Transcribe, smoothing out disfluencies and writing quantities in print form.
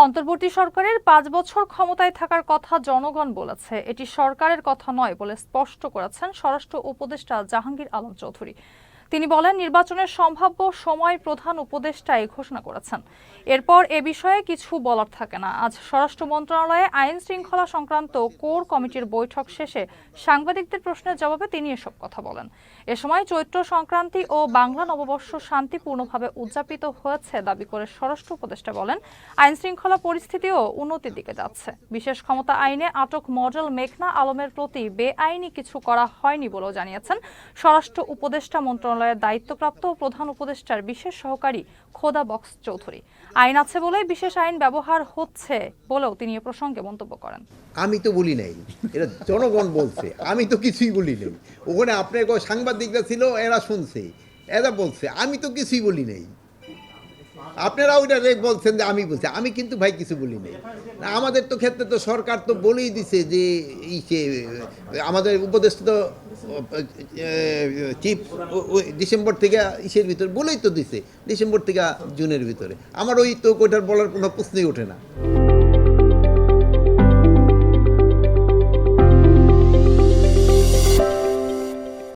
অন্তর্বর্তী সরকারের ৫ বছর ক্ষমতায় থাকার কথা জনগণ বলেছে, এটি সরকারের কথা নয় বলে স্পষ্ট করেছেন স্বরাষ্ট্র উপদেষ্টা জাহাঙ্গীর আলম চৌধুরী। তিনি বলেন, নির্বাচনের সম্ভাব্য সময় প্রধান উপদেষ্টা ঘোষণা করেছেন। এরপর এ বিষয়ে কিছু বলার থাকে না। আজ স্বরাষ্ট্র মন্ত্রণালয়ে আইন শৃঙ্খলা সংক্রান্ত কোর কমিটির বৈঠক শেষে সাংবাদিকদের প্রশ্নের জবাবে তিনি এসব কথা বলেন। এ সময় চৈত্র সংক্রান্তি ও বাংলা নববর্ষ শান্তিপূর্ণভাবে উদযাপিত হয়েছে দাবি করে স্বরাষ্ট্র উপদেষ্টা বলেন, আইন শৃঙ্খলা পরিস্থিতিও উন্নতির দিকে যাচ্ছে। বিশেষ ক্ষমতা আইনে আটক মডেল মেঘনা আলমের প্রতি বেআইনি কিছু করা হয়নি বলেও জানিয়েছেন স্বরাষ্ট্র উপদেষ্টা মন্ত্রণালয়ের দায়িত্বপ্রাপ্ত প্রধান উপদেষ্টার বিশেষ সহকারী খোদা বক্স চৌধুরী। আইন আছে বলে বিশেষ আইন ব্যবহার হচ্ছে বলেও তিনি এ প্রসঙ্গে মন্তব্য করেন। আমি তো বলি নাই, এরা জনগণ বলছে, আমি তো কিছুই বলি নাই। ওখানে আপনার সাংবাদিকরা ছিল, এরা শুনছে, এরা বলছে, আমি তো কিছুই বলি নাই। আপনারা ওইটা বলছেন যে আমি বলছি, আমি কিন্তু ভাই কিছু বলি নাই। আমাদের তো ক্ষেত্রে তো সরকার তো বলেই দিছে যে আমাদের উপদেষ্টা তো চিফ ডিসেম্বর থেকে ইসের ভিতরে বলেই তো দিছে, ডিসেম্বর থেকে জুনের ভিতরে। আমার ওই তো ওইটার বলার কোনো প্রশ্নই ওঠে না।